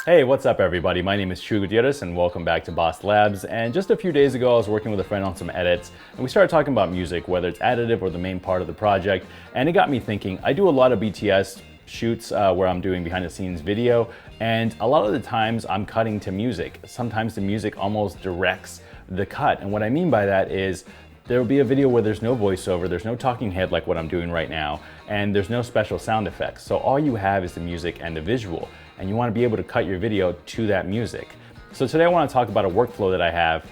Hey, what's up everybody? My name is Chu Gutierrez and welcome back to BOS Labs. And just a few days ago, I was working with a friend on some edits and we started talking about music, whether it's additive or the main part of the project. And it got me thinking, I do a lot of BTS shoots where I'm doing behind the scenes video, and a lot of the times I'm cutting to music. Sometimes the music almost directs the cut. And what I mean by that is there will be a video where there's no voiceover, there's no talking head like what I'm doing right now, and there's no special sound effects. So all you have is the music and the visual, and you want to be able to cut your video to that music. So today I want to talk about a workflow that I have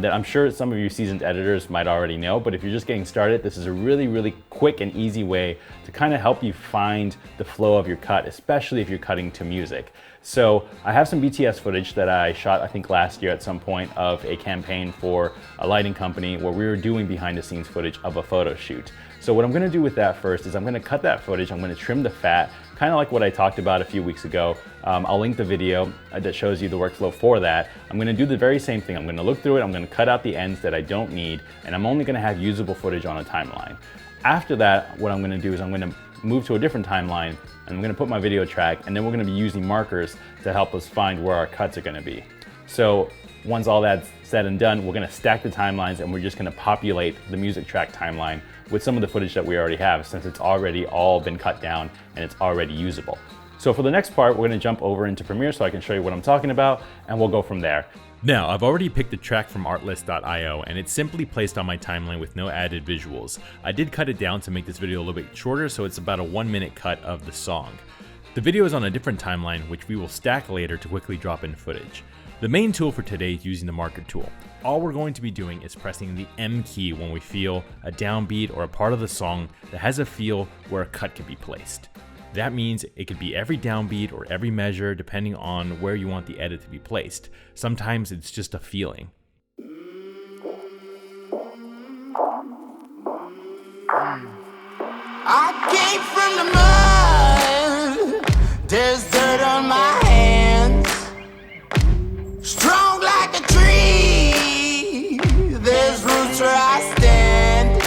that I'm sure some of you seasoned editors might already know, but if you're just getting started, this is a really quick and easy way to kind of help you find the flow of your cut, especially if you're cutting to music. So I have some BTS footage that I shot, I think last year at some point, of a campaign for a lighting company where we were doing behind the scenes footage of a photo shoot. So what I'm gonna do with that first is I'm gonna cut that footage, I'm gonna trim the fat, kind of like what I talked about a few weeks ago. I'll link the video that shows you the workflow for that. I'm gonna do the very same thing. I'm gonna look through it, I'm gonna cut out the ends that I don't need, and I'm only gonna have usable footage on a timeline. After that, what I'm gonna do is I'm gonna move to a different timeline, and I'm gonna put my video track, and then we're gonna be using markers to help us find where our cuts are gonna be. So once all that's said and done, we're gonna stack the timelines and we're just gonna populate the music track timeline with some of the footage that we already have, since it's already all been cut down and it's already usable. So for the next part, we're gonna jump over into Premiere so I can show you what I'm talking about, and we'll go from there. Now, I've already picked the track from artlist.io and it's simply placed on my timeline with no added visuals. I did cut it down to make this video a little bit shorter, so it's about a 1-minute cut of the song. The video is on a different timeline, which we will stack later to quickly drop in footage. The main tool for today is using the marker tool. All we're going to be doing is pressing the M key when we feel a downbeat or a part of the song that has a feel where a cut can be placed. That means it could be every downbeat or every measure depending on where you want the edit to be placed. Sometimes it's just a feeling. I came from the mud, there's dirt on my hands. Strong like a tree, there's roots where I stand.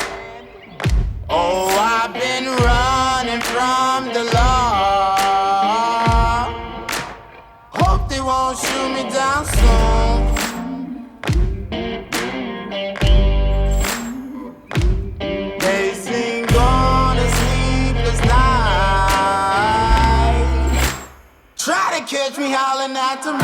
Oh, I've been running from the law. Hope they won't shoot me down soon. They sing on a sleepless night. Try to catch me howling at the moon.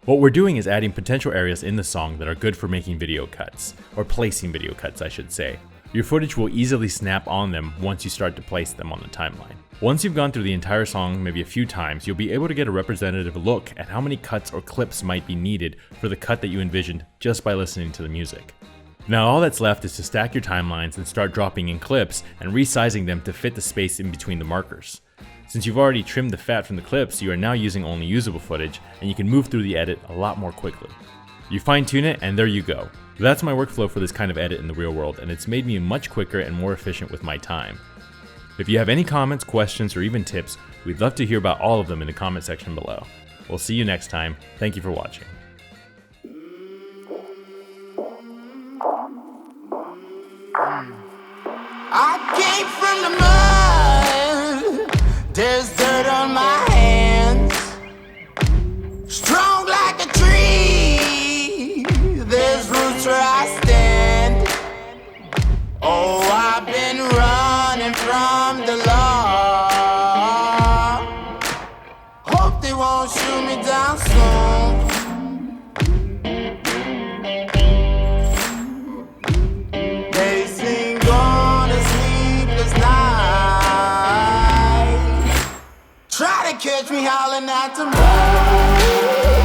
What we're doing is adding potential areas in the song that are good for making video cuts, or placing video cuts I should say. Your footage will easily snap on them once you start to place them on the timeline. Once you've gone through the entire song maybe a few times, you'll be able to get a representative look at how many cuts or clips might be needed for the cut that you envisioned just by listening to the music. Now all that's left is to stack your timelines and start dropping in clips and resizing them to fit the space in between the markers. Since you've already trimmed the fat from the clips, you are now using only usable footage, and you can move through the edit a lot more quickly. You fine tune it, and there you go. That's my workflow for this kind of edit in the real world, and it's made me much quicker and more efficient with my time. If you have any comments, questions, or even tips, we'd love to hear about all of them in the comment section below. We'll see you next time. Thank you for watching. I came from the mud, there's dirt on my hands. Strong like a tree, there's roots where I stand. Oh, I've been running from the law. Hope they won't shoot me down soon. They sing on a sleepless night. Try to catch me howling at the moon.